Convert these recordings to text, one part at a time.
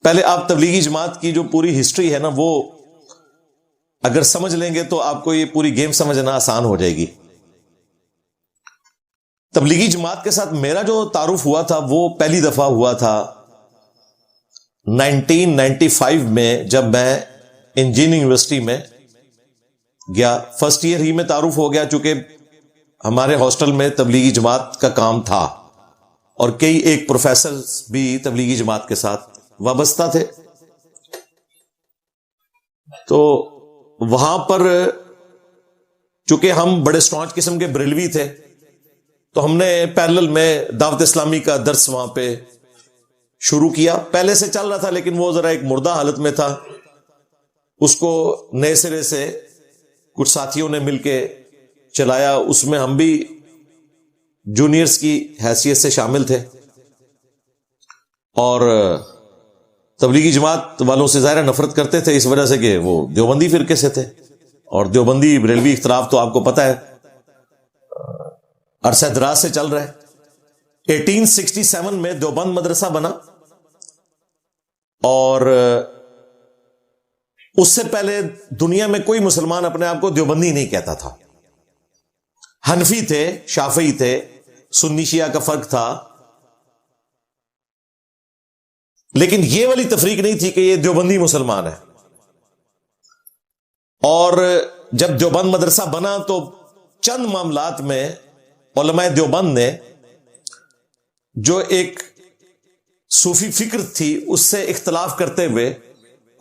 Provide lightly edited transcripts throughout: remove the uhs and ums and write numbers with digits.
پہلے آپ تبلیغی جماعت کی جو پوری ہسٹری ہے نا، وہ اگر سمجھ لیں گے تو آپ کو یہ پوری گیم سمجھنا آسان ہو جائے گی. تبلیغی جماعت کے ساتھ میرا جو تعارف ہوا تھا وہ پہلی دفعہ ہوا تھا 1995 میں، جب میں انجینئرنگ یونیورسٹی میں گیا. فرسٹ ایئر ہی میں تعارف ہو گیا، چونکہ ہمارے ہاسٹل میں تبلیغی جماعت کا کام تھا اور کئی ایک پروفیسر بھی تبلیغی جماعت کے ساتھ وابستہ تھے. تو وہاں پر چونکہ ہم بڑے اسٹانچ قسم کے بریلوی تھے، تو ہم نے پیرلل میں دعوت اسلامی کا درس وہاں پہ شروع کیا. پہلے سے چل رہا تھا لیکن وہ ذرا ایک مردہ حالت میں تھا. اس کو نئے سرے سے کچھ ساتھیوں نے مل کے چلایا. اس میں ہم بھی جونیئرز کی حیثیت سے شامل تھے اور تبلیغی جماعت والوں سے ظاہر نفرت کرتے تھے اس وجہ سے کہ وہ دیوبندی فرقے سے تھے، اور دیوبندی بریلوی اختلاف تو آپ کو پتہ ہے عرصہ دراز سے چل رہا ہے. 1867 میں دیوبند مدرسہ بنا، اور اس سے پہلے دنیا میں کوئی مسلمان اپنے آپ کو دیوبندی نہیں کہتا تھا. حنفی تھے، شافعی تھے، سنی شیعہ کا فرق تھا، لیکن یہ والی تفریق نہیں تھی کہ یہ دیوبندی مسلمان ہے. اور جب دیوبند مدرسہ بنا تو چند معاملات میں علماء دیوبند نے جو ایک صوفی فکر تھی اس سے اختلاف کرتے ہوئے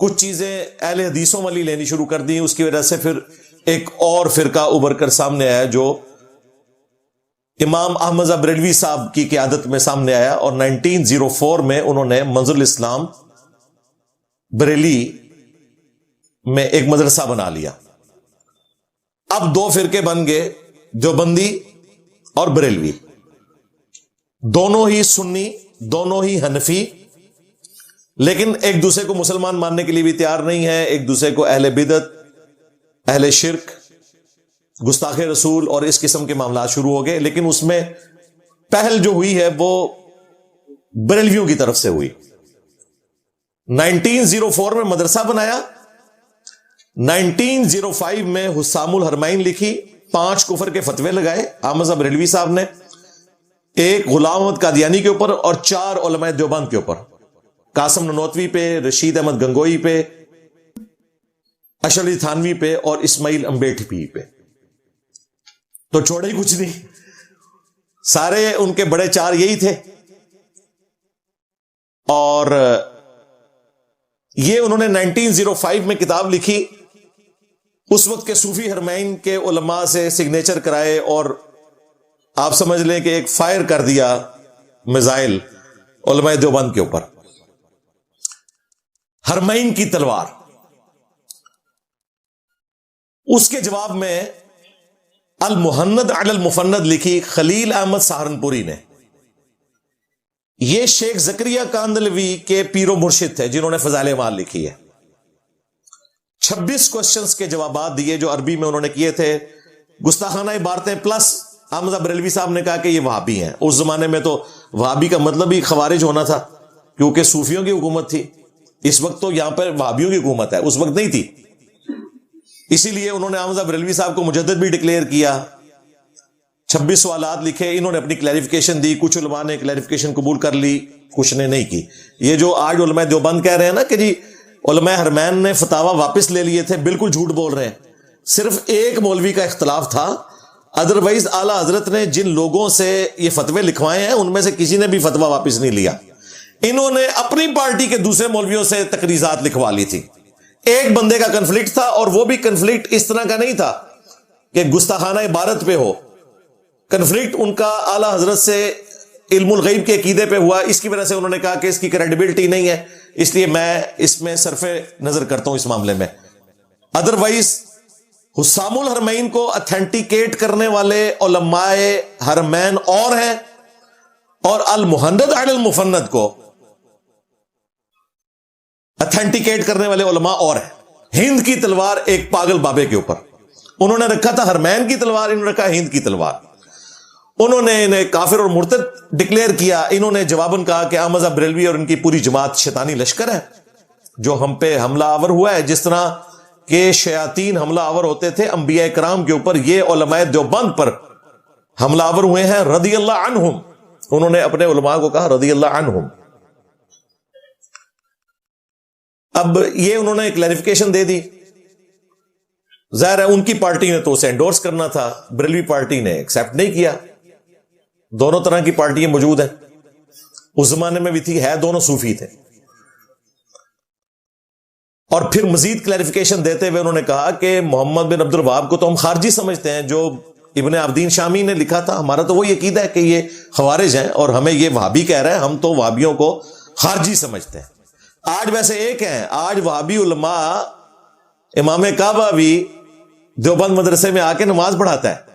کچھ چیزیں اہل حدیثوں والی لینی شروع کر دی. اس کی وجہ سے پھر ایک اور فرقہ ابھر کر سامنے آیا جو امام احمد رضا بریلوی صاحب کی قیادت میں سامنے آیا، اور 1904 میں انہوں نے منظر الاسلام بریلی میں ایک مدرسہ بنا لیا. اب دو فرقے بن گئے، دیوبندی اور بریلوی، دونوں ہی سنی، دونوں ہی حنفی، لیکن ایک دوسرے کو مسلمان ماننے کے لیے بھی تیار نہیں ہے. ایک دوسرے کو اہل بدعت، اہل شرک، گستاخ رسول اور اس قسم کے معاملات شروع ہو گئے. لیکن اس میں پہل جو ہوئی ہے وہ بریلویوں کی طرف سے ہوئی. 1904 میں مدرسہ بنایا، 1905 میں حسام الحرمین لکھی، 5 کفر کے فتوے لگائے احمد رضا بریلوی صاحب نے، ایک غلام احمد قادیانی کے اوپر اور 4 علماء دیوبند کے اوپر، قاسم ننوتوی پہ، رشید احمد گنگوئی پہ، اشرف علی تھانوی پہ اور اسماعیل امبیٹھی پہ. تو چھوڑے ہی کچھ نہیں، سارے ان کے بڑے 4 یہی تھے. اور یہ انہوں نے 1905 میں کتاب لکھی. اس وقت کے صوفی حرمین کے علماء سے سگنیچر کرائے اور آپ سمجھ لیں کہ ایک فائر کر دیا میزائل علماء دیوبند کے اوپر. حرمین کی تلوار. اس کے جواب میں المحند علی المفند لکھی خلیل احمد سہارنپوری نے. یہ شیخ زکریا کاندلوی کے پیر و مرشد تھے جنہوں نے فضائل اعمال لکھی ہے. 26 کوسچنز کے جوابات دیے جو عربی میں انہوں نے کیے تھے، گستاخانہ عبارتیں، پلس احمد بریلوی صاحب نے کہا کہ یہ وہابی ہیں. اس زمانے میں تو وہابی کا مطلب ہی خوارج ہونا تھا، کیونکہ صوفیوں کی حکومت تھی. اس وقت تو یہاں پر وہابیوں کی حکومت ہے، اس وقت نہیں تھی. اسی لیے انہوں نے احمد بریلوی صاحب کو مجدد بھی ڈکلیئر کیا. 26 سوالات لکھے، انہوں نے اپنی کلیریفیکیشن دی. کچھ علماء نے کلیریفیکیشن قبول کر لی، کچھ نے نہیں کی. یہ جو آج علماء دیوبند کہہ رہے ہیں نا کہ جی علماء حرمین نے فتاوی واپس لے لیے تھے، بالکل جھوٹ بول رہے ہیں. صرف ایک مولوی کا اختلاف تھا، ادروائز اعلی حضرت نے جن لوگوں سے یہ فتوے لکھوائے ہیں ان میں سے کسی نے بھی فتویٰ واپس نہیں لیا. انہوں نے اپنی پارٹی کے دوسرے مولویوں سے تقریضات لکھوا لی تھی. ایک بندے کا کنفلکٹ تھا، اور وہ بھی کنفلکٹ اس طرح کا نہیں تھا کہ گستاخانہ عبارت پہ ہو. کنفلکٹ ان کا اعلی حضرت سے علم الغیب کے عقیدے پہ ہوا. اس کی وجہ سے انہوں نے کہا کہ اس کی کریڈیبلٹی نہیں ہے، اس لیے میں اس میں صرف نظر کرتا ہوں اس معاملے میں. ادروائز حسام الحرمین کو اتھینٹیکیٹ کرنے والے علماء حرمین اور ہیں، اور المحند علی المفند کو اتھینٹیکیٹ کرنے والے علماء اور ہیں. ہند کی تلوار ایک پاگل بابے کے اوپر، انہوں نے رکھا تھا حرمین کی تلوار، انہوں نے رکھا ہند کی تلوار. انہوں نے انہیں کافر اور مرتد ڈکلیئر کیا. انہوں نے جواباً کہا کہ احمد بریلوی اور ان کی پوری جماعت شیطانی لشکر ہے جو ہم پہ حملہ آور ہوا ہے. جس طرح کہ شیاطین حملہ آور ہوتے تھے انبیاء کرام کے اوپر، یہ علماء دیوبند پر حملہ آور ہوئے ہیں رضی اللہ عنہم. انہوں نے اپنے علماء کو کہا رضی اللہ عنہم. اب یہ انہوں نے کلیریفیکیشن دے دی. ظاہر ہے ان کی پارٹی نے تو اسے انڈورس کرنا تھا، بریلوی پارٹی نے ایکسپٹ نہیں کیا. دونوں طرح کی پارٹیاں موجود ہیں، اس زمانے میں بھی تھی، ہے دونوں صوفی تھے. اور پھر مزید کلیریفیکیشن دیتے ہوئے انہوں نے کہا کہ محمد بن عبد الوہاب کو تو ہم خارجی سمجھتے ہیں، جو ابن عابدین شامی نے لکھا تھا. ہمارا تو وہی عقیدہ ہے کہ یہ خوارج ہیں اور ہمیں یہ وہابی کہہ رہے ہیں، ہم تو وہابیوں کو خارجی سمجھتے ہیں. آج ویسے ایک ہیں، آج وہابی علماء، امام کعبہ بھی دیوبند مدرسے میں آ کے نماز پڑھاتا ہے،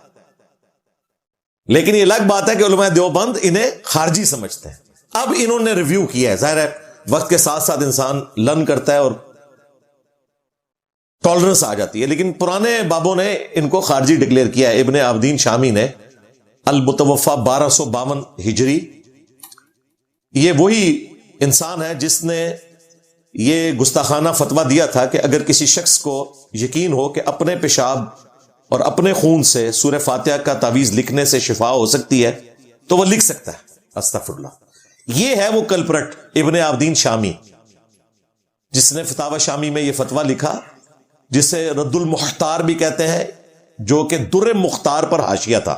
لیکن یہ الگ بات ہے کہ علماء دیوبند انہیں خارجی سمجھتے ہیں. اب انہوں نے ریویو کیا ہے. ظاہر ہے وقت کے ساتھ ساتھ انسان لرن کرتا ہے اور ٹالرنس آ جاتی ہے، لیکن پرانے بابوں نے ان کو خارجی ڈکلیئر کیا ہے. ابن عابدین شامی نے المتوفا 1252 ہجری، یہ وہی انسان ہے جس نے یہ گستاخانہ فتویٰ دیا تھا کہ اگر کسی شخص کو یقین ہو کہ اپنے پیشاب اور اپنے خون سے سورہ فاتحہ کا تعویذ لکھنے سے شفا ہو سکتی ہے تو وہ لکھ سکتا ہے. استغفر اللہ. یہ ہے وہ کلپرٹ ابن عابدین شامی جس نے فتاوی شامی میں یہ فتویٰ لکھا، جسے رد المختار بھی کہتے ہیں، جو کہ در مختار پر حاشیہ تھا.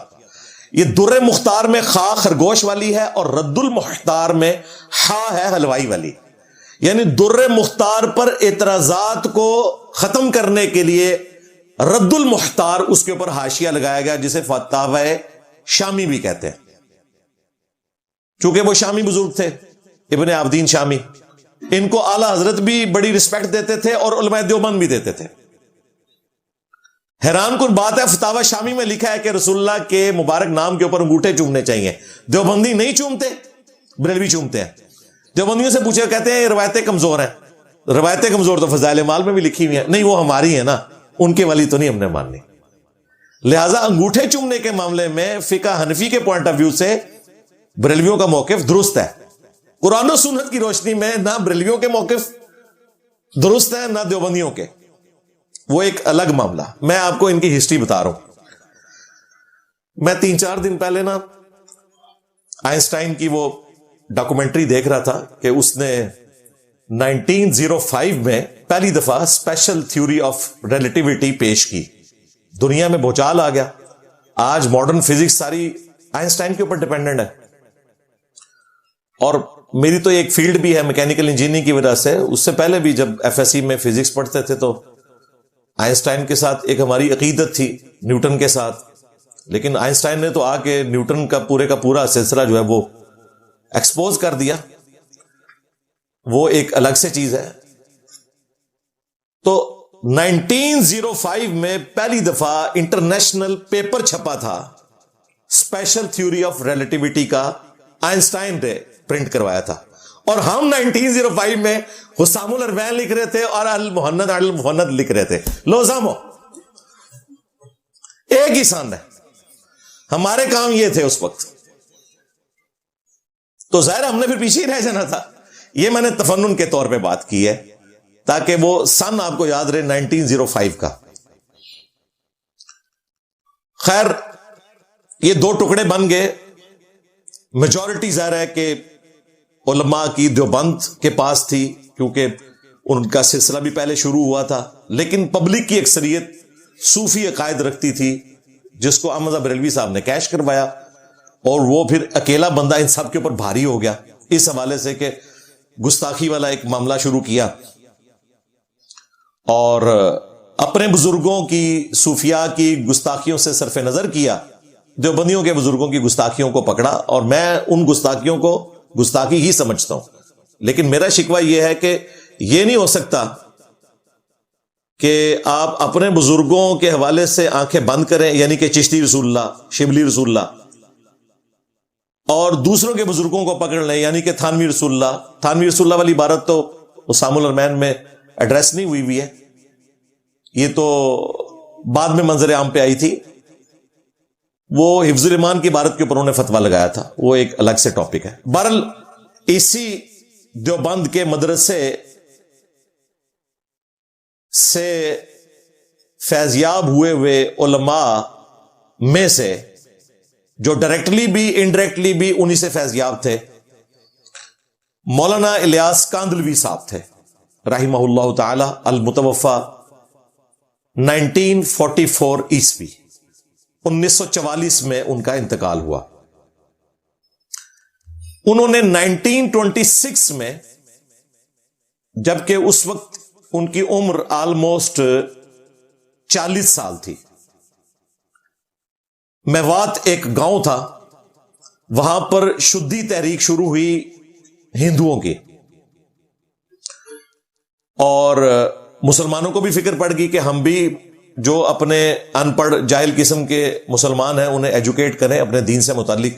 یہ در مختار میں خا خرگوش والی ہے اور رد المختار میں ہا ہے حلوائی والی. یعنی در مختار پر اعتراضات کو ختم کرنے کے لیے رد المختار اس کے اوپر حاشیہ لگایا گیا، جسے فتاوی شامی بھی کہتے ہیں. چونکہ وہ شامی بزرگ تھے ابن عابدین شامی، ان کو اعلی حضرت بھی بڑی رسپیکٹ دیتے تھے اور علماء دیوبند بھی دیتے تھے. حیران کن بات ہے، فتاوی شامی میں لکھا ہے کہ رسول اللہ کے مبارک نام کے اوپر انگوٹھے چومنے چاہیے. دیوبندی نہیں چومتے، بریلوی چومتے ہیں. دیوبندیوں سے پوچھے، کہتے ہیں یہ روایتیں کمزور ہیں. روایتیں کمزور تو فضائل اعمال میں بھی لکھی ہوئی ہیں. نہیں، وہ ہماری ہیں نا، ان کے والی تو نہیں ہم نے ماننی. لہذا انگوٹھے چومنے کے معاملے میں فقہ حنفی کے پوائنٹ آف ویو سے بریلویوں کا موقف درست ہے. قرآن و سنت کی روشنی میں نہ بریلویوں کے موقف درست ہے نہ دیوبندیوں کے، وہ ایک الگ معاملہ. میں آپ کو ان کی ہسٹری بتا رہا ہوں. میں 3-4 دن پہلے نا آئنسٹائن کی وہ ڈاکومنٹری دیکھ رہا تھا کہ اس نے 1905 میں پہلی دفعہ اسپیشل تھیوری آف ریلیٹیوٹی پیش کی. دنیا میں بھوچال آ گیا. آج ماڈرن فزکس ساری آئنسٹائن کے اوپر ڈیپینڈنٹ ہے. اور میری تو ایک فیلڈ بھی ہے میکینیکل انجینئرنگ کی وجہ سے. اس سے پہلے بھی جب ایف ایس سی میں فزکس پڑھتے تھے تو آئنسٹائن کے ساتھ ایک ہماری عقیدت تھی، نیوٹن کے ساتھ. لیکن آئنسٹائن نے تو آ کے نیوٹن کا پورا سلسلہ جو ہے وہ ایکسپوز کر دیا. وہ ایک الگ سے چیز ہے. تو 1905 میں پہلی دفعہ انٹرنیشنل پیپر چھپا تھا اسپیشل تھیوری آف ریلیٹیوٹی کا، آئنسٹائن نے پرنٹ کروایا تھا. اور ہم 1905 میں حسام الاربعین لکھ رہے تھے اور المحند علی المفند لکھ رہے تھے. لوزامو ایک ہی سان ہے. ہمارے کام یہ تھے اس وقت. تو ظاہر ہم نے پھر پیچھے ہی رہ جانا تھا. یہ میں نے تفنن کے طور پہ بات کی ہے تاکہ وہ سن آپ کو یاد رہے 1905 کا. خیر یہ 2 ٹکڑے بن گئے. میجورٹی ظاہر ہے کہ علماء کی دیوبند کے پاس تھی کیونکہ ان کا سلسلہ بھی پہلے شروع ہوا تھا، لیکن پبلک کی اکثریت صوفی عقائد رکھتی تھی جس کو احمد بریلوی صاحب نے کیش کروایا. اور وہ پھر اکیلا بندہ ان سب کے اوپر بھاری ہو گیا اس حوالے سے کہ گستاخی والا ایک معاملہ شروع کیا اور اپنے بزرگوں کی صوفیاء کی گستاخیوں سے صرف نظر کیا، دیوبندیوں کے بزرگوں کی گستاخیوں کو پکڑا. اور میں ان گستاخیوں کو گستاخی ہی سمجھتا ہوں. لیکن میرا شکوہ یہ ہے کہ یہ نہیں ہو سکتا کہ آپ اپنے بزرگوں کے حوالے سے آنکھیں بند کریں، یعنی کہ چشتی رسول اللہ، شبلی رسول اللہ، اور دوسروں کے بزرگوں کو پکڑ لیں، یعنی کہ تھانوی رسول اللہ. تھانوی رسول اللہ والی عبارت تو حسام الاربعین میں ایڈریس نہیں ہوئی ہے، یہ تو بعد میں منظر عام پہ آئی تھی. وہ حفظ الایمان کی عبارت کے اوپر انہوں نے فتویٰ لگایا تھا، وہ ایک الگ سے ٹاپک ہے۔ بہرحال اسی دیوبند کے مدرسے سے فیضیاب ہوئے علماء میں سے جو ڈائریکٹلی بھی انڈائریکٹلی بھی انہی سے فیضیاب تھے، مولانا الیاس کاندلوی صاحب تھے رحمہ اللہ تعالی، المتوفی 1944 عیسوی، 1944 میں ان کا انتقال ہوا۔ انہوں نے 1926 میں، جبکہ اس وقت ان کی عمر آلموسٹ 40 سال تھی، میوات ایک گاؤں تھا، وہاں پر شدی تحریک شروع ہوئی ہندوؤں کی، اور مسلمانوں کو بھی فکر پڑ گئی کہ ہم بھی جو اپنے ان پڑھ جاہل قسم کے مسلمان ہیں انہیں ایجوکیٹ کریں اپنے دین سے متعلق۔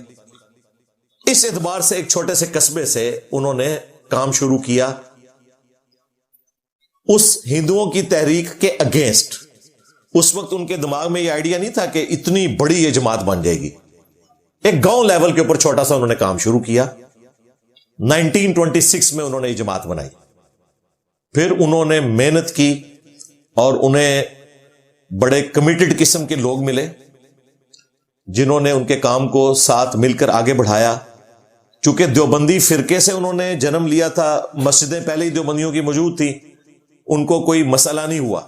اس اعتبار سے ایک چھوٹے سے قصبے سے انہوں نے کام شروع کیا اس ہندوؤں کی تحریک کے اگینسٹ۔ اس وقت ان کے دماغ میں یہ آئیڈیا نہیں تھا کہ اتنی بڑی یہ جماعت بن جائے گی، ایک گاؤں لیول کے اوپر چھوٹا سا انہوں نے کام شروع کیا۔ 1926 میں انہوں نے یہ جماعت بنائی، پھر انہوں نے محنت کی اور انہیں بڑے کمیٹڈ قسم کے لوگ ملے جنہوں نے ان کے کام کو ساتھ مل کر آگے بڑھایا۔ چونکہ دیوبندی فرقے سے انہوں نے جنم لیا تھا، مسجدیں پہلے ہی دیوبندیوں کی موجود تھی، ان کو کوئی مسئلہ نہیں ہوا۔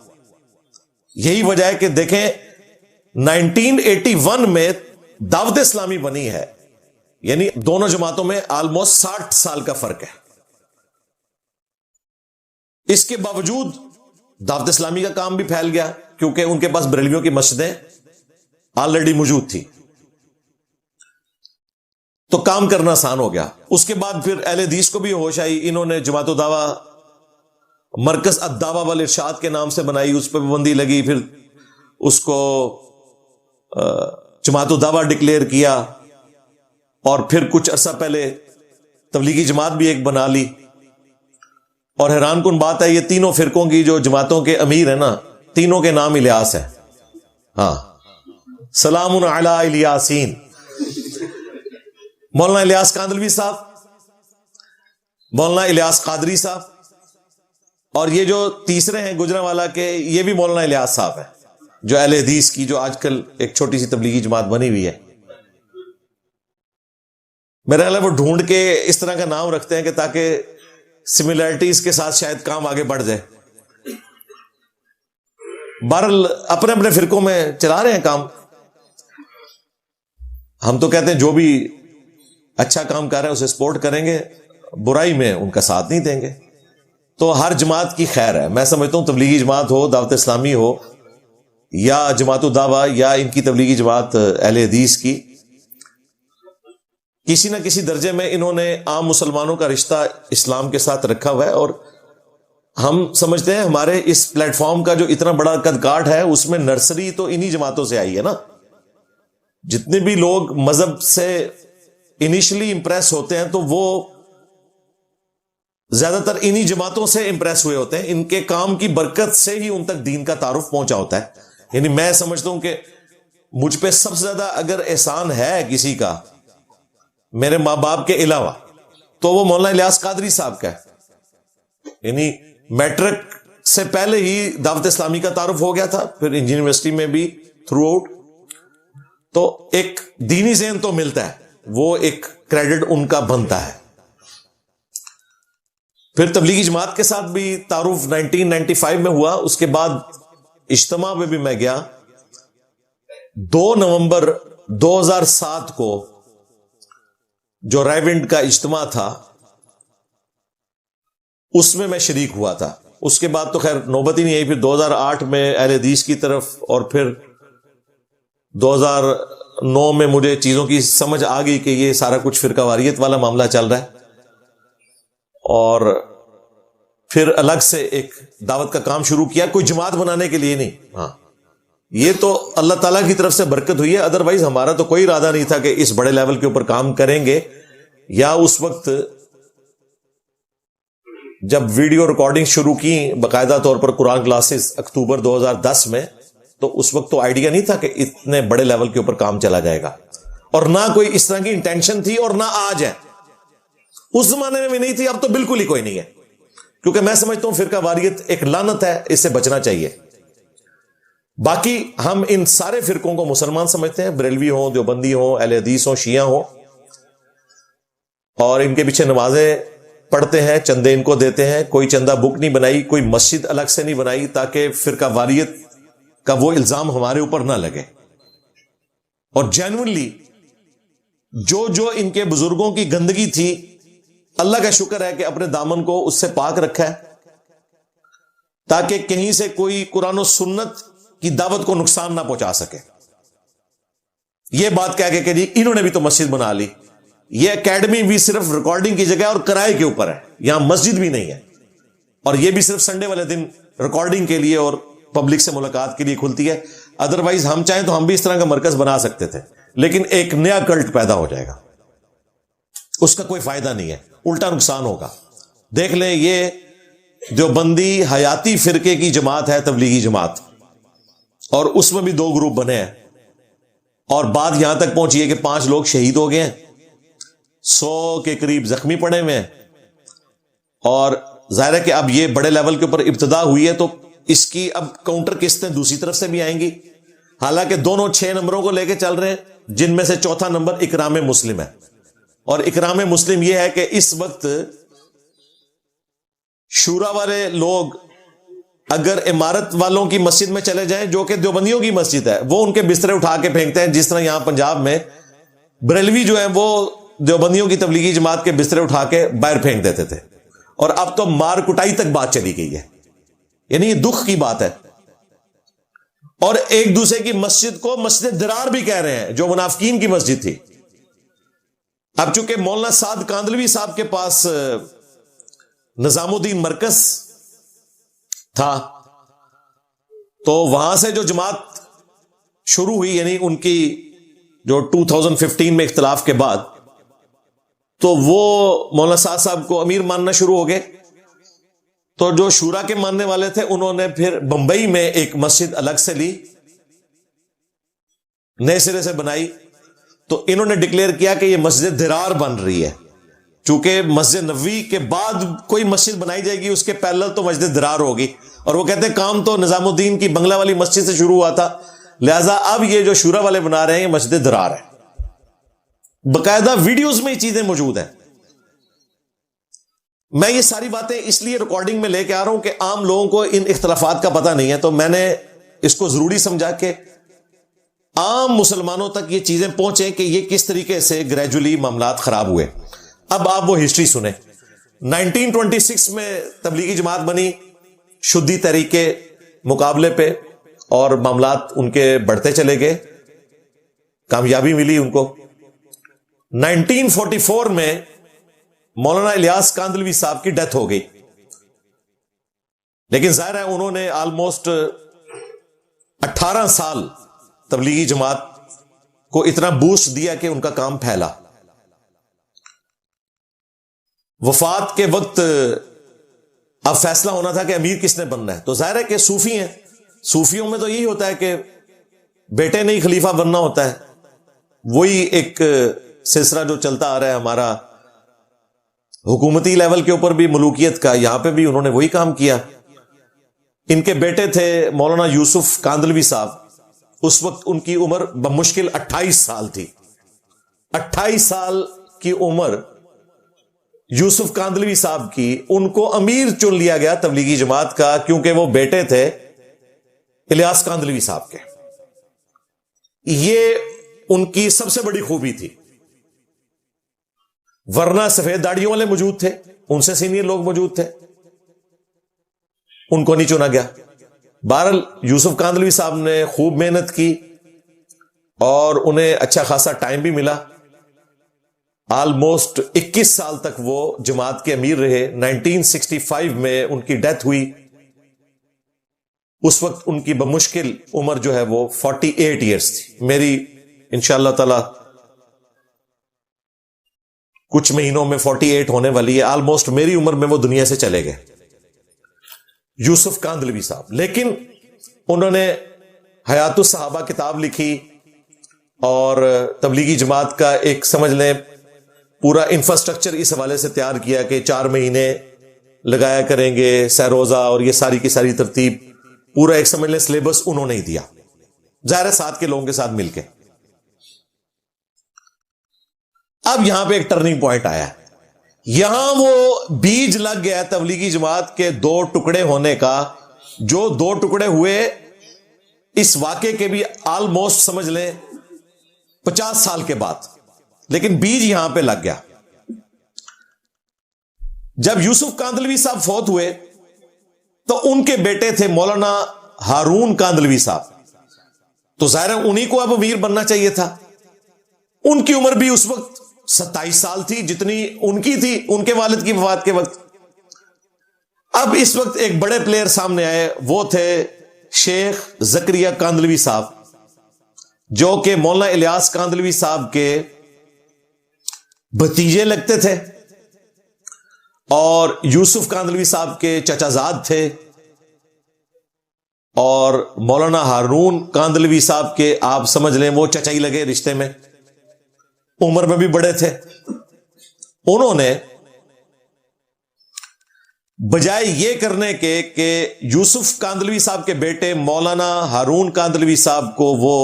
یہی وجہ ہے کہ دیکھیں 1981 میں دعوت اسلامی بنی ہے، یعنی دونوں جماعتوں میں آلموسٹ 60 سال کا فرق ہے۔ اس کے باوجود دعوت اسلامی کا کام بھی پھیل گیا کیونکہ ان کے پاس بریلویوں کی مسجدیں آلریڈی موجود تھی، تو کام کرنا آسان ہو گیا۔ اس کے بعد پھر اہل حدیث کو بھی ہوش آئی، انہوں نے جماعت الدعوہ مرکز الدعوہ والارشاد کے نام سے بنائی، اس پہ پابندی لگی، پھر اس کو جماعت الدعوہ ڈکلیئر کیا، اور پھر کچھ عرصہ پہلے تبلیغی جماعت بھی ایک بنا لی۔ اور حیران کن بات ہے، یہ تینوں فرقوں کی جو جماعتوں کے امیر ہیں نا، تینوں کے نام الیاس ہے۔ ہاں، سلام علی الیاسین، مولانا الیاس کاندلوی صاحب، مولانا الیاس قادری صاحب، اور یہ جو تیسرے ہیں گجرانوالا کے، یہ بھی مولانا الیاس صاحب ہیں، جو اہل حدیث کی جو آج کل ایک چھوٹی سی تبلیغی جماعت بنی ہوئی ہے۔ میرا خیال ہے وہ ڈھونڈ کے اس طرح کا نام رکھتے ہیں کہ تاکہ سملیرٹیز کے ساتھ شاید کام آگے بڑھ جائے۔ بہرحال اپنے اپنے فرقوں میں چلا رہے ہیں کام۔ ہم تو کہتے ہیں جو بھی اچھا کام کر رہے ہیں اسے سپورٹ کریں گے، برائی میں ان کا ساتھ نہیں دیں گے۔ تو ہر جماعت کی خیر ہے، میں سمجھتا ہوں تبلیغی جماعت ہو، دعوت اسلامی ہو، یا جماعت الدعوہ، یا ان کی تبلیغی جماعت اہل حدیث کی، کسی نہ کسی درجے میں انہوں نے عام مسلمانوں کا رشتہ اسلام کے ساتھ رکھا ہوا ہے۔ اور ہم سمجھتے ہیں ہمارے اس پلیٹ فارم کا جو اتنا بڑا قد کاٹ ہے، اس میں نرسری تو انہی جماعتوں سے آئی ہے نا۔ جتنے بھی لوگ مذہب سے انیشلی امپریس ہوتے ہیں تو وہ زیادہ تر انہی جماعتوں سے امپریس ہوئے ہوتے ہیں، ان کے کام کی برکت سے ہی ان تک دین کا تعارف پہنچا ہوتا ہے۔ یعنی میں سمجھتا ہوں کہ مجھ پہ سب سے زیادہ اگر احسان ہے کسی کا میرے ماں باپ کے علاوہ تو وہ مولانا الیاس قادری صاحب کا ہے۔ یعنی میٹرک سے پہلے ہی دعوت اسلامی کا تعارف ہو گیا تھا، پھر انجینئرنگ یونیورسٹی میں بھی تھرو آؤٹ، تو ایک دینی ذہن تو ملتا ہے، وہ ایک کریڈٹ ان کا بنتا ہے۔ پھر تبلیغی جماعت کے ساتھ بھی تعارف 1995 میں ہوا۔ اس کے بعد اجتماع میں بھی میں گیا۔ 2 نومبر 2007 کو جو رائیونڈ کا اجتماع تھا اس میں شریک ہوا تھا۔ اس کے بعد تو خیر نوبت ہی نہیں آئی۔ پھر 2008 میں اہل حدیث کی طرف، اور پھر 2009 میں مجھے چیزوں کی سمجھ آ گئی کہ یہ سارا کچھ فرقہ واریت والا معاملہ چل رہا ہے، اور پھر الگ سے ایک دعوت کا کام شروع کیا، کوئی جماعت بنانے کے لیے نہیں۔ ہاں، یہ تو اللہ تعالیٰ کی طرف سے برکت ہوئی ہے، ادروائز ہمارا تو کوئی ارادہ نہیں تھا کہ اس بڑے لیول کے اوپر کام کریں گے۔ یا اس وقت جب ویڈیو ریکارڈنگ شروع کی باقاعدہ طور پر قرآن کلاسز اکتوبر 2010 میں، تو اس وقت تو آئیڈیا نہیں تھا کہ اتنے بڑے لیول کے اوپر کام چلا جائے گا، اور نہ کوئی اس طرح کی انٹینشن تھی، اور نہ آج ہے، اس زمانے میں بھی نہیں تھی، اب تو بالکل ہی کوئی نہیں ہے، کیونکہ میں سمجھتا ہوں فرقہ واریت ایک لعنت ہے، اس سے بچنا چاہیے۔ باقی ہم ان سارے فرقوں کو مسلمان سمجھتے ہیں، بریلوی ہوں، دیوبندی ہوں، اہل حدیث ہوں، شیعہ ہوں، اور ان کے پیچھے نمازیں پڑھتے ہیں، چندے ان کو دیتے ہیں، کوئی چندہ بک نہیں بنائی، کوئی مسجد الگ سے نہیں بنائی تاکہ فرقہ واریت کا وہ الزام ہمارے اوپر نہ لگے۔ اور جینوئنلی جو ان کے بزرگوں کی گندگی تھی، اللہ کا شکر ہے کہ اپنے دامن کو اس سے پاک رکھا ہے، تاکہ کہیں سے کوئی قرآن و سنت کی دعوت کو نقصان نہ پہنچا سکے۔ یہ بات کہہ کے کہ جی انہوں نے بھی تو مسجد بنا لی، یہ اکیڈمی بھی صرف ریکارڈنگ کی جگہ اور کرائے کے اوپر ہے، یہاں مسجد بھی نہیں ہے، اور یہ بھی صرف سنڈے والے دن ریکارڈنگ کے لیے اور پبلک سے ملاقات کے لیے کھلتی ہے۔ ادروائز ہم چاہیں تو ہم بھی اس طرح کا مرکز بنا سکتے تھے، لیکن ایک نیا کلٹ پیدا ہو جائے گا، اس کا کوئی فائدہ نہیں ہے، الٹا نقصان ہوگا۔ دیکھ لیں، یہ دیوبندی حیاتی فرقے کی جماعت ہے، تبلیغی جماعت، اور اس میں بھی 2 گروپ بنے ہیں، اور بات یہاں تک پہنچی ہے کہ 5 لوگ شہید ہو گئے ہیں، 100 کے قریب زخمی پڑے ہوئے ہیں، اور ظاہر ہے کہ اب یہ بڑے لیول کے اوپر ابتدا ہوئی ہے، تو اس کی اب کاؤنٹر قسطیں دوسری طرف سے بھی آئیں گی، حالانکہ دونوں 6 نمبروں کو لے کے چل رہے ہیں، جن میں سے چوتھا نمبر اکرام مسلم ہے، اور اکرام مسلم یہ ہے کہ اس وقت شورا والے لوگ اگر عمارت والوں کی مسجد میں چلے جائیں، جو کہ دیوبندیوں کی مسجد ہے، وہ ان کے بسترے اٹھا کے پھینکتے ہیں، جس طرح یہاں پنجاب میں بریلوی جو ہیں وہ دیوبندیوں کی تبلیغی جماعت کے بسترے اٹھا کے باہر پھینک دیتے تھے، اور اب تو مار کٹائی تک بات چلی گئی ہے، یعنی یہ دکھ کی بات ہے۔ اور ایک دوسرے کی مسجد کو مسجد درار بھی کہہ رہے ہیں، جو منافقین کی مسجد تھی۔ اب چونکہ مولانا سعد کاندلوی صاحب کے پاس نظام الدین مرکز تھا، تو وہاں سے جو جماعت شروع ہوئی، یعنی ان کی جو 2015 میں اختلاف کے بعد، تو وہ مولانا سعد صاحب کو امیر ماننا شروع ہو گئے، تو جو شورا کے ماننے والے تھے انہوں نے پھر بمبئی میں ایک مسجد الگ سے لی، نئے سرے سے بنائی، تو انہوں نے ڈکلیئر کیا کہ یہ مسجد درار بن رہی ہے، چونکہ مسجد نبوی کے بعد کوئی مسجد بنائی جائے گی اس کے پیرلل تو مسجد درار ہوگی، اور وہ کہتے ہیں کام تو نظام الدین کی بنگلہ والی مسجد سے شروع ہوا تھا، لہذا اب یہ جو شورا والے بنا رہے ہیں یہ مسجد درار ہے۔ باقاعدہ ویڈیوز میں یہ چیزیں موجود ہیں۔ میں یہ ساری باتیں اس لیے ریکارڈنگ میں لے کے آ رہا ہوں کہ عام لوگوں کو ان اختلافات کا پتہ نہیں ہے، تو میں نے اس کو ضروری سمجھا کہ عام مسلمانوں تک یہ چیزیں پہنچیں کہ یہ کس طریقے سے گریجولی معاملات خراب ہوئے۔ اب آپ وہ ہسٹری سنیں۔ 1926 میں تبلیغی جماعت بنی شدی تحریک کے مقابلے پہ، اور معاملات ان کے بڑھتے چلے گئے، کامیابی ملی ان کو۔ 1944 میں مولانا الیاس کاندلوی صاحب کی ڈیتھ ہو گئی، لیکن ظاہر ہے انہوں نے آلموسٹ 18 سال تبلیغی جماعت کو اتنا بوسٹ دیا کہ ان کا کام پھیلا۔ وفات کے وقت اب فیصلہ ہونا تھا کہ امیر کس نے بننا ہے، تو ظاہر ہے کہ صوفی ہیں، صوفیوں میں تو یہی ہوتا ہے کہ بیٹے نہیں خلیفہ بننا ہوتا ہے، وہی ایک سلسلہ جو چلتا آ رہا ہے ہمارا حکومتی لیول کے اوپر بھی ملوکیت کا، یہاں پہ بھی انہوں نے وہی کام کیا۔ ان کے بیٹے تھے مولانا یوسف کاندلوی صاحب، اس وقت ان کی عمر بمشکل 28 سال تھی۔ 28 سال کی عمر یوسف کاندلوی صاحب کی، ان کو امیر چن لیا گیا تبلیغی جماعت کا، کیونکہ وہ بیٹے تھے الیاس کاندلوی صاحب کے۔ یہ ان کی سب سے بڑی خوبی تھی، ورنہ سفید داڑھیوں والے موجود تھے، ان سے سینئر لوگ موجود تھے، ان کو نہیں چنا گیا۔ بہرحال یوسف کاندلوی صاحب نے خوب محنت کی اور انہیں اچھا خاصا ٹائم بھی ملا، آلموسٹ 21 سال تک وہ جماعت کے امیر رہے۔ 1965 میں ان کی ڈیتھ ہوئی، اس وقت ان کی بمشکل عمر جو ہے وہ 48 ایئرز تھی۔ میری انشاءاللہ تعالی کچھ مہینوں میں 48 ہونے والی ہے، آلموسٹ میری عمر میں وہ دنیا سے چلے گئے یوسف کاندلوی صاحب۔ لیکن انہوں نے حیات الصحابہ کتاب لکھی اور تبلیغی جماعت کا ایک سمجھ لیں پورا انفراسٹرکچر اس حوالے سے تیار کیا کہ 4 مہینے لگایا کریں گے سہروزہ اور یہ ساری کی ساری ترتیب، پورا ایک سمجھ لیں سلیبس انہوں نے ہی دیا، ظاہر ہے ساتھ کے لوگوں کے ساتھ مل کے۔ اب یہاں پہ ایک ٹرننگ پوائنٹ آیا ہے، یہاں وہ بیج لگ گیا تبلیغی جماعت کے 2 ٹکڑے ہونے کا، جو 2 ٹکڑے ہوئے اس واقعے کے بھی آلموسٹ سمجھ لیں 50 سال کے بعد، لیکن بیج یہاں پہ لگ گیا۔ جب یوسف کاندلوی صاحب فوت ہوئے تو ان کے بیٹے تھے مولانا ہارون کاندلوی صاحب، تو ظاہر ہے انہی کو اب امیر بننا چاہیے تھا۔ ان کی عمر بھی اس وقت 27 سال تھی جتنی ان کی تھی ان کے والد کی وفات کے وقت۔ اب اس وقت ایک بڑے پلیئر سامنے آئے، وہ تھے شیخ زکریا کاندلوی صاحب، جو کہ مولانا الیاس کاندلوی صاحب کے بھتیجے لگتے تھے اور یوسف کاندلوی صاحب کے چچا زاد تھے، اور مولانا ہارون کاندلوی صاحب کے آپ سمجھ لیں وہ چچائی لگے رشتے میں، عمر میں بھی بڑے تھے۔ انہوں نے بجائے یہ کرنے کے کہ یوسف کاندلوی صاحب کے بیٹے مولانا ہارون کاندلوی صاحب کو وہ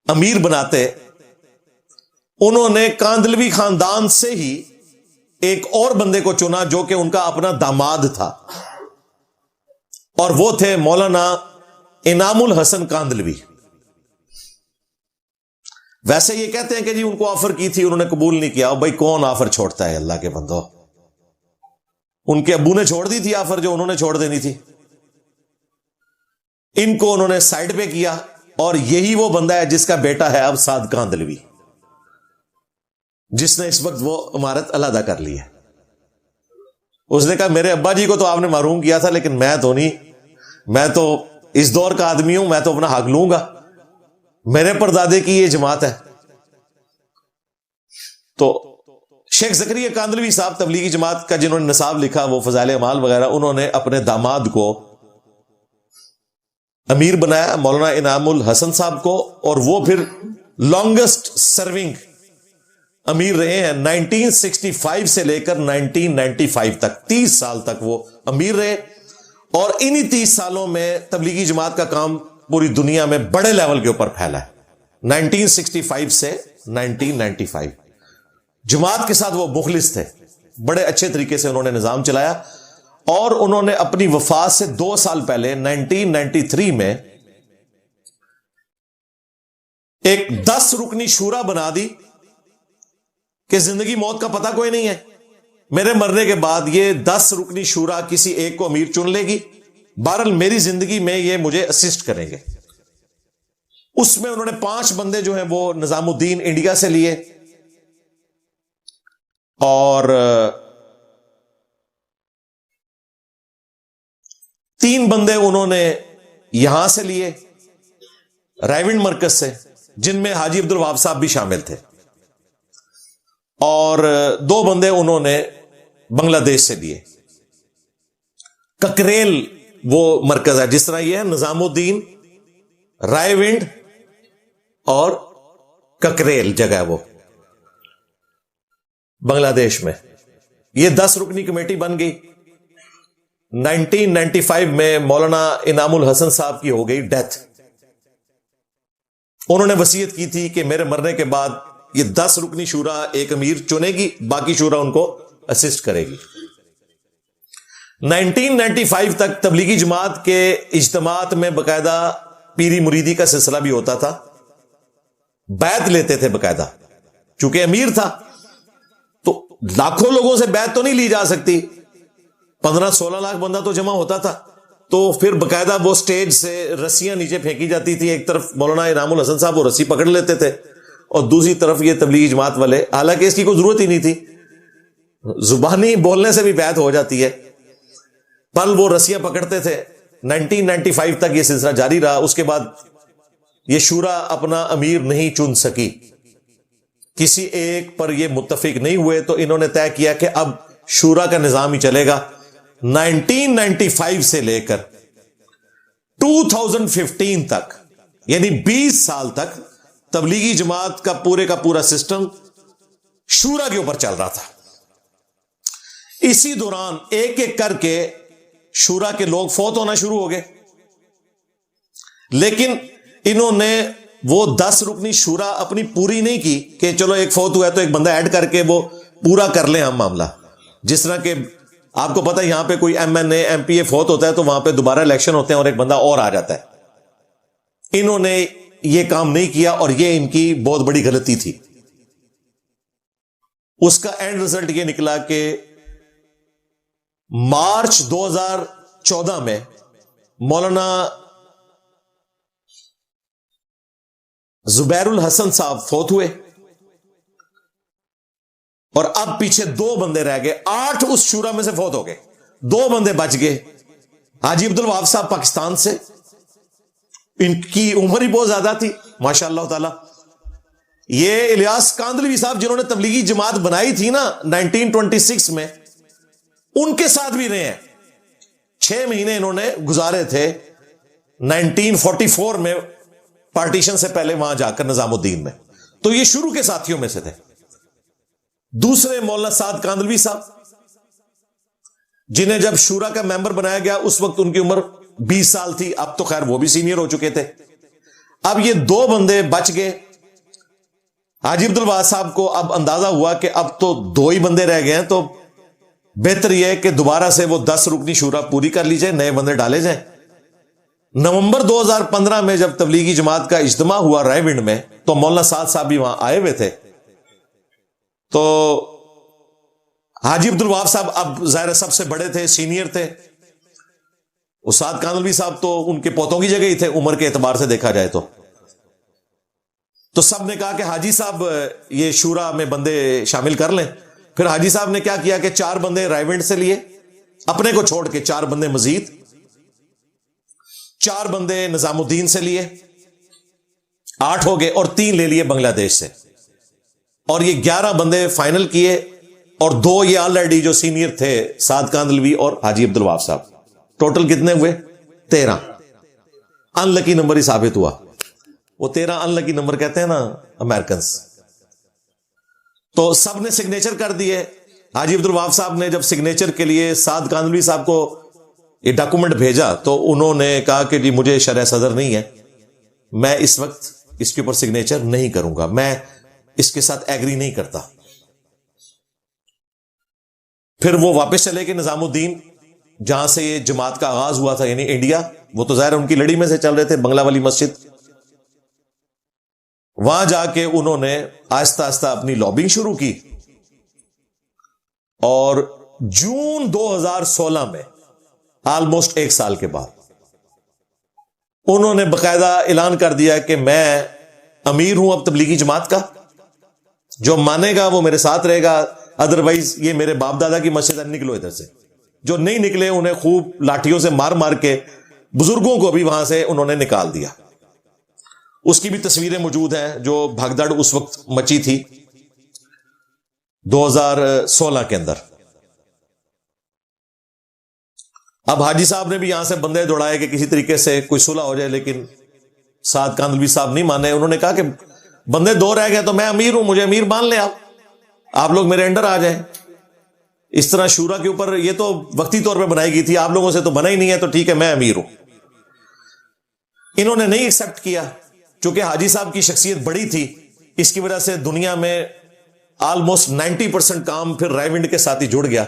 امیر بناتے، انہوں نے کاندلوی خاندان سے ہی ایک اور بندے کو چنا جو کہ ان کا اپنا داماد تھا، اور وہ تھے مولانا انعام الحسن کاندلوی۔ ویسے یہ کہتے ہیں کہ جی ان کو آفر کی تھی، انہوں نے قبول نہیں کیا۔ بھائی کون آفر چھوڑتا ہے اللہ کے بندو؟ ان کے ابو نے چھوڑ دی تھی آفر جو انہوں نے چھوڑ دینی تھی، ان کو انہوں نے سائڈ پہ کیا، اور یہی وہ بندہ ہے جس کا بیٹا ہے اب سعد کاندلوی، جس نے اس وقت وہ عمارت علیحدہ کر لی ہے۔ اس نے کہا میرے ابا جی کو تو آپ نے محروم کیا تھا، لیکن میں تو نہیں، میں تو اس دور کا آدمی ہوں، میں تو اپنا حق لوں گا، میرے پردادے کی یہ جماعت ہے۔ تو شیخ زکریا کاندلوی صاحب تبلیغی جماعت کا جنہوں نے نصاب لکھا، وہ فضائل اعمال وغیرہ، انہوں نے اپنے داماد کو امیر بنایا، مولانا انعام الحسن صاحب کو، اور وہ پھر لانگسٹ سرونگ امیر رہے ہیں 1965 سے لے کر 1995 تک، 30 سال تک وہ امیر رہے، اور انہی 30 سالوں میں تبلیغی جماعت کا کام پوری دنیا میں بڑے لیول کے اوپر پھیلا ہے۔ 1965 سے 1995 جماعت کے ساتھ وہ مخلص تھے، بڑے اچھے طریقے سے انہوں نے نظام چلایا، اور انہوں نے اپنی وفات سے 2 سال پہلے 1993 میں ایک 10 رکنی شورا بنا دی کہ زندگی موت کا پتہ کوئی نہیں ہے، میرے مرنے کے بعد یہ 10 رکنی شورا کسی ایک کو امیر چن لے گی، بہرحال میری زندگی میں یہ مجھے اسسٹ کریں گے۔ اس میں انہوں نے 5 بندے جو ہیں وہ نظام الدین انڈیا سے لیے، اور 3 بندے انہوں نے یہاں سے لیے رائیونڈ مرکز سے، جن میں حاجی عبد الوہاب صاحب بھی شامل تھے، اور 2 بندے انہوں نے بنگلہ دیش سے لیے۔ ککریل وہ مرکز ہے، جس طرح یہ ہے نظام الدین، رائیونڈ اور ککریل جگہ ہے وہ بنگلہ دیش میں، یہ 10 رکنی کمیٹی بن گئی۔ 1995 میں مولانا انعام الحسن صاحب کی ہو گئی ڈیتھ۔ انہوں نے وصیت کی تھی کہ میرے مرنے کے بعد یہ 10 رکنی شورا ایک امیر چنے گی، باقی شورا ان کو اسسٹ کرے گی۔ 1995 تک تبلیغی جماعت کے اجتماعات میں باقاعدہ پیری مریدی کا سلسلہ بھی ہوتا تھا، بیعت لیتے تھے باقاعدہ، چونکہ امیر تھا تو لاکھوں لوگوں سے بیعت تو نہیں لی جا سکتی، 15-16 لاکھ بندہ تو جمع ہوتا تھا، تو پھر باقاعدہ وہ سٹیج سے رسیاں نیچے پھینکی جاتی تھی، ایک طرف مولانا انعام الحسن صاحب وہ رسی پکڑ لیتے تھے، اور دوسری طرف یہ تبلیغی جماعت والے، حالانکہ اس کی کوئی ضرورت ہی نہیں تھی، زبانی بولنے سے بھی بیعت ہو جاتی ہے، پل وہ رسیاں پکڑتے تھے۔ 1995 تک یہ سلسلہ جاری رہا۔ اس کے بعد یہ شورا اپنا امیر نہیں چن سکی، کسی ایک پر یہ متفق نہیں ہوئے، تو انہوں نے طے کیا کہ اب شورا کا نظام ہی چلے گا۔ 1995 سے لے کر 2015 تک یعنی 20 سال تک تبلیغی جماعت کا پورا سسٹم شورا کے اوپر چل رہا تھا. اسی دوران ایک ایک کر کے شورا کے لوگ فوت ہونا شروع ہو گئے, لیکن انہوں نے وہ 10 رکنی شورا اپنی پوری نہیں کی کہ چلو ایک فوت ہوا ہے تو ایک بندہ ایڈ کر کے وہ پورا کر لیں ہم معاملہ. جس طرح کہ آپ کو پتہ ہے یہاں پہ کوئی M N A M P A فوت ہوتا ہے تو وہاں پہ دوبارہ الیکشن ہوتے ہیں اور ایک بندہ اور آ جاتا ہے. انہوں نے یہ کام نہیں کیا اور یہ ان کی بہت بڑی غلطی تھی. اس کا اینڈ رزلٹ یہ نکلا کہ مارچ 2014 میں مولانا زبیر الحسن صاحب فوت ہوئے اور اب پیچھے 2 بندے رہ گئے. 8 اس شورا میں سے فوت ہو گئے, 2 بندے بچ گئے. حاجی عبد الوہاب صاحب پاکستان سے, ان کی عمر ہی بہت زیادہ تھی ماشاء اللہ تعالی. یہ الیاس کاندلوی صاحب جنہوں نے تبلیغی جماعت بنائی تھی نا 1926 میں, ان کے ساتھ بھی رہے ہیں. 6 مہینے انہوں نے گزارے تھے 1944 میں پارٹیشن سے پہلے وہاں جا کر نظام الدین میں. تو یہ شروع کے ساتھیوں میں سے تھے. دوسرے مولانا سعد کاندلوی صاحب جنہیں جب شورا کا ممبر بنایا گیا اس وقت ان کی عمر 20 سال تھی, اب تو خیر وہ بھی سینئر ہو چکے تھے. اب یہ 2 بندے بچ گئے. حاجی عبد الوہاب صاحب کو اب اندازہ ہوا کہ اب تو 2 ہی بندے رہ گئے ہیں, تو بہتر یہ ہے کہ دوبارہ سے وہ 10 رکنی شورا پوری کر لی جائے, نئے بندے ڈالے جائیں. نومبر 2015 میں جب تبلیغی جماعت کا اجتماع ہوا رائے ونڈ میں تو مولانا سعد صاحب بھی وہاں آئے ہوئے تھے. تو حاجی عبد الوہاب صاحب اب ظاہر سب سے بڑے تھے, سینئر تھے. سعد کاندلوی صاحب تو ان کے پوتوں کی جگہ ہی تھے عمر کے اعتبار سے دیکھا جائے تو سب نے کہا کہ حاجی صاحب یہ شورا میں بندے شامل کر لیں. پھر حاجی صاحب نے کیا کیا کہ 4 بندے رائے ونڈ سے لیے اپنے کو چھوڑ کے, 4 بندے مزید, 4 بندے نظام الدین سے لیے, 8 ہو گئے, اور 3 لے لیے بنگلہ دیش سے, اور یہ 11 بندے فائنل کیے. اور 2 یہ آلریڈی جو سینئر تھے سعد کاندلوی اور حاجی عبد الوہاب صاحب, ٹوٹل کتنے ہوئے 13. ان لکی نمبر ہی ثابت ہوا. وہ 13 ان لکی نمبر کہتے ہیں نا امریکنز. تو سب نے سگنیچر کر دیے. حاجی عبد الوہاب صاحب نے جب سگنیچر کے لیے سعد کاندلوی صاحب کو یہ ڈاکومنٹ بھیجا تو انہوں نے کہا کہ جی مجھے شرح صدر نہیں ہے, میں اس وقت اس کے اوپر سگنیچر نہیں کروں گا, میں اس کے ساتھ ایگری نہیں کرتا. پھر وہ واپس چلے گئے نظام الدین جہاں سے یہ جماعت کا آغاز ہوا تھا, یعنی انڈیا. وہ تو ظاہر ان کی لڑی میں سے چل رہے تھے, بنگلہ والی مسجد. وہاں جا کے انہوں نے آہستہ آہستہ اپنی لابنگ شروع کی, اور جون 2016 میں آلموسٹ 1 سال کے بعد انہوں نے باقاعدہ اعلان کر دیا کہ میں امیر ہوں اب تبلیغی جماعت کا, جو مانے گا وہ میرے ساتھ رہے گا, ادروائز یہ میرے باپ دادا کی مسجد ہے, نکلو ادھر سے. جو نہیں نکلے انہیں خوب لاٹھیوں سے مار مار کے, بزرگوں کو بھی وہاں سے انہوں نے نکال دیا. اس کی بھی تصویریں موجود ہیں جو بھگدڑ اس وقت مچی تھی 2016 کے اندر. اب حاجی صاحب نے بھی یہاں سے بندے دوڑائے کہ کسی طریقے سے کوئی صلح ہو جائے, لیکن سعد کاندلوی صاحب نہیں مانے. انہوں نے کہا کہ بندے 2 رہ گئے تو میں امیر ہوں, مجھے امیر مان لیں, آپ لوگ میرے انڈر آ جائیں. اس طرح شورا کے اوپر یہ تو وقتی طور پہ بنائی گئی تھی, آپ لوگوں سے تو بنا ہی نہیں ہے, تو ٹھیک ہے میں امیر ہوں. انہوں نے نہیں ایکسپٹ کیا, چونکہ حاجی صاحب کی شخصیت بڑی تھی, اس کی وجہ سے دنیا میں آلموسٹ 90% کام پھر رائے ونڈ کے ساتھ ہی جڑ گیا.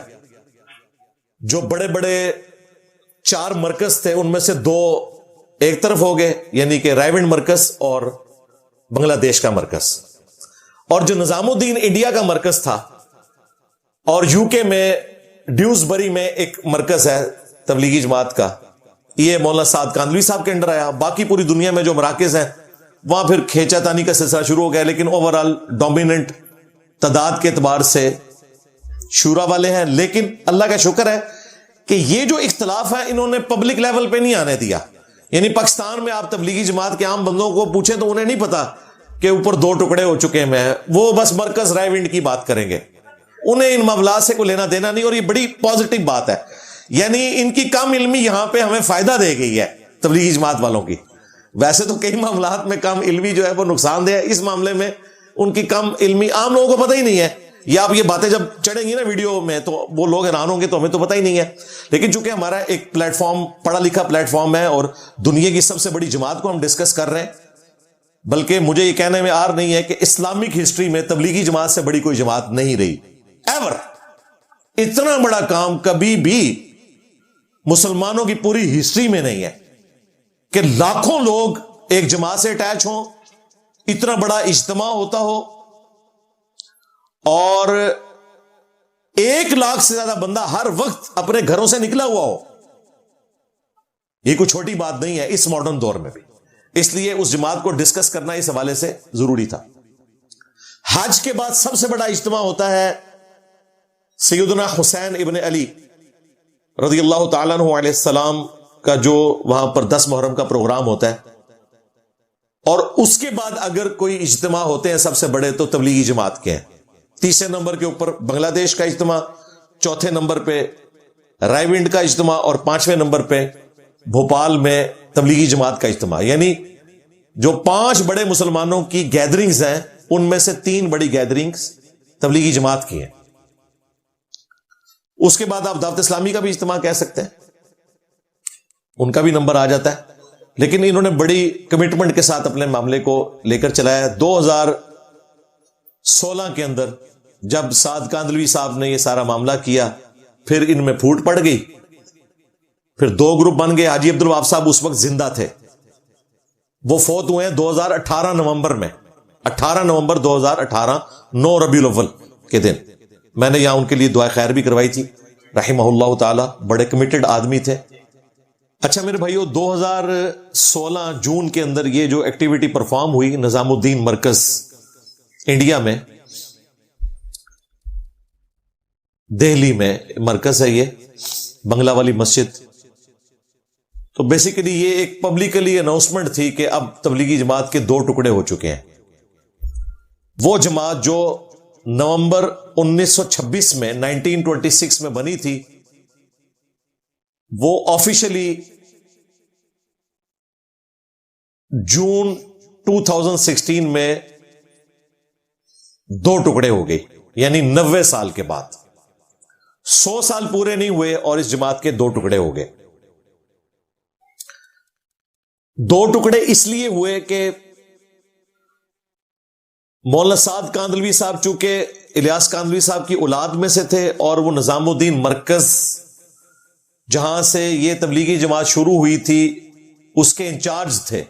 جو بڑے بڑے 4 مرکز تھے ان میں سے 2 ایک طرف ہو گئے, یعنی کہ رائے ونڈ مرکز اور بنگلہ دیش کا مرکز. اور جو نظام الدین انڈیا کا مرکز تھا, اور یو کے میں ڈیوزبری میں ایک مرکز ہے تبلیغی جماعت کا, یہ مولانا سعد کاندلوی صاحب کے انڈر آیا. باقی پوری دنیا میں جو مراکز ہیں وہاں پھر کھینچا تانی کا سلسلہ شروع ہو گیا, لیکن اوورال ڈومیننٹ تعداد کے اعتبار سے شورا والے ہیں. لیکن اللہ کا شکر ہے کہ یہ جو اختلاف ہے انہوں نے پبلک لیول پہ نہیں آنے دیا. یعنی پاکستان میں آپ تبلیغی جماعت کے عام بندوں کو پوچھیں تو انہیں نہیں پتا کہ اوپر 2 ٹکڑے ہو چکے ہیں, وہ بس مرکز رائے ونڈ کی بات کریں گے, انہیں ان معاملات سے کوئی لینا دینا نہیں. اور یہ بڑی پازیٹو بات ہے, یعنی ان کی کم علمی یہاں پہ ہمیں فائدہ دے گئی ہے تبلیغی جماعت والوں کی. ویسے تو کئی معاملات میں کم علمی جو ہے وہ نقصان دہ ہے، اس معاملے میں ان کی کم علمی عام لوگوں کو پتہ ہی نہیں ہے. یا آپ یہ باتیں جب چڑھیں گی نا ویڈیو میں تو وہ لوگ حیران ہوں گے، تو ہمیں تو پتہ ہی نہیں ہے. لیکن چونکہ ہمارا ایک پلیٹ فارم پڑھا لکھا پلیٹ فارم ہے اور دنیا کی سب سے بڑی جماعت کو ہم ڈسکس کر رہے ہیں، بلکہ مجھے یہ کہنے میں آر نہیں ہے کہ اسلامک ہسٹری میں تبلیغی جماعت سے بڑی کوئی جماعت نہیں رہی ایور. اتنا بڑا کام کبھی بھی مسلمانوں کی پوری ہسٹری میں نہیں ہے کہ لاکھوں لوگ ایک جماعت سے اٹیچ ہوں، اتنا بڑا اجتماع ہوتا ہو اور 1 لاکھ سے زیادہ بندہ ہر وقت اپنے گھروں سے نکلا ہوا ہو. یہ کوئی چھوٹی بات نہیں ہے اس ماڈرن دور میں بھی. اس لیے اس جماعت کو ڈسکس کرنا اس حوالے سے ضروری تھا. حج کے بعد سب سے بڑا اجتماع ہوتا ہے سیدنا حسین ابن علی رضی اللہ تعالیٰ عنہ علیہ السلام کا، جو وہاں پر 10 محرم کا پروگرام ہوتا ہے. اور اس کے بعد اگر کوئی اجتماع ہوتے ہیں سب سے بڑے تو تبلیغی جماعت کے ہیں. 3 نمبر کے اوپر بنگلہ دیش کا اجتماع، 4 نمبر پہ رائے ونڈ کا اجتماع اور 5ویں نمبر پہ بھوپال میں تبلیغی جماعت کا اجتماع. یعنی جو 5 بڑے مسلمانوں کی گیدرنگز ہیں ان میں سے 3 بڑی گیدرنگز تبلیغی جماعت کی ہیں. اس کے بعد آپ دعوت اسلامی کا بھی اجتماع کہہ سکتے ہیں، ان کا بھی نمبر آ جاتا ہے. لیکن انہوں نے بڑی کمٹمنٹ کے ساتھ اپنے معاملے کو لے کر چلایا. 2016 کے اندر جب سعد کاندلوی صاحب نے یہ سارا معاملہ کیا، پھر ان میں پھوٹ پڑ گئی، پھر 2 گروپ بن گئے. حاجی عبد الوہاب صاحب اس وقت زندہ تھے، وہ فوت ہوئے ہیں 2018 نومبر میں، 18 نومبر 2018 9 ربیع الاول کے دن. میں نے یہاں ان کے لیے دعا خیر بھی کروائی تھی رحمہ اللہ تعالی، بڑے کمیٹڈ آدمی تھے. اچھا میرے بھائیو، 2016 جون کے اندر یہ جو ایکٹیویٹی پرفارم ہوئی نظام الدین مرکز انڈیا میں، دہلی میں مرکز ہے یہ، بنگلہ والی مسجد. تو بیسیکلی یہ ایک پبلکلی اناؤنسمنٹ تھی کہ اب تبلیغی جماعت کے 2 ٹکڑے ہو چکے ہیں. وہ جماعت جو نومبر 1926 میں 1926 میں بنی تھی، وہ آفیشلی جون 2016 میں 2 ٹکڑے ہو گئی. یعنی 90 سال کے بعد 100 سال پورے نہیں ہوئے اور اس جماعت کے 2 ٹکڑے ہو گئے. 2 ٹکڑے اس لیے ہوئے کہ مولانا سعد کاندلوی صاحب چونکہ الیاس کاندلوی صاحب کی اولاد میں سے تھے اور وہ نظام الدین مرکز جہاں سے یہ تبلیغی جماعت شروع ہوئی تھی اس کے انچارج تھے،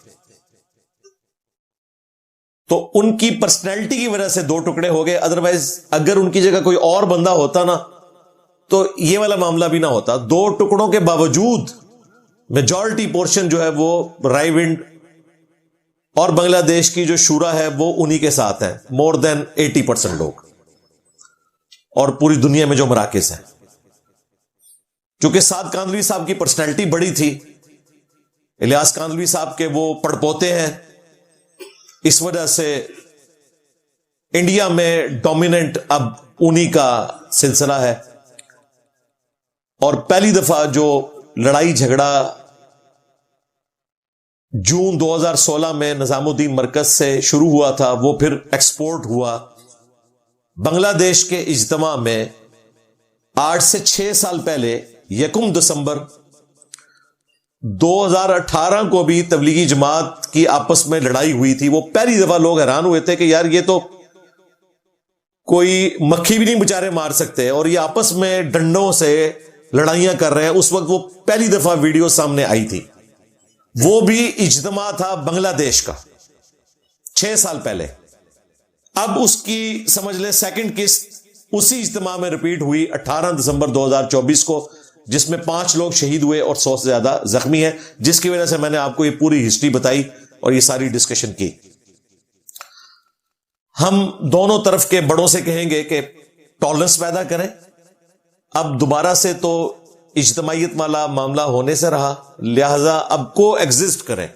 تو ان کی پرسنالٹی کی وجہ سے 2 ٹکڑے ہو گئے. ادروائز اگر ان کی جگہ کوئی اور بندہ ہوتا نا تو یہ والا معاملہ بھی نہ ہوتا. 2 ٹکڑوں کے باوجود میجورٹی پورشن جو ہے وہ رائے ونڈ اور بنگلہ دیش کی جو شورا ہے وہ انہی کے ساتھ ہے، مور دین 80% لوگ، اور پوری دنیا میں جو مراکز ہیں. چونکہ سعد کاندلوی صاحب کی پرسنالٹی بڑی تھی، الیاس کاندلوی صاحب کے وہ پڑپوتے ہیں، اس وجہ سے انڈیا میں ڈومیننٹ اب انہی کا سلسلہ ہے. اور پہلی دفعہ جو لڑائی جھگڑا جون 2016 میں نظام الدین مرکز سے شروع ہوا تھا، وہ پھر ایکسپورٹ ہوا بنگلہ دیش کے اجتماع میں. 8 سے 6 سال پہلے 1 دسمبر 2018 کو بھی تبلیغی جماعت کی آپس میں لڑائی ہوئی تھی. وہ پہلی دفعہ لوگ حیران ہوئے تھے کہ یار یہ تو کوئی مکھی بھی نہیں بچارے مار سکتے، اور یہ آپس میں ڈنڈوں سے لڑائیاں کر رہے ہیں. اس وقت وہ پہلی دفعہ ویڈیو سامنے آئی تھی. وہ بھی اجتماع تھا بنگلہ دیش کا 6 سال پہلے. اب اس کی سمجھ لیں سیکنڈ قسط اسی اجتماع میں ریپیٹ ہوئی 18 دسمبر 2024 کو، جس میں 5 لوگ شہید ہوئے اور 100 سے زیادہ زخمی ہیں، جس کی وجہ سے میں نے آپ کو یہ پوری ہسٹری بتائی اور یہ ساری ڈسکشن کی. ہم دونوں طرف کے بڑوں سے کہیں گے کہ ٹالرنس پیدا کریں. اب دوبارہ سے تو اجتماعیت والا معاملہ ہونے سے رہا، لہذا اب کو ایگزسٹ کریں.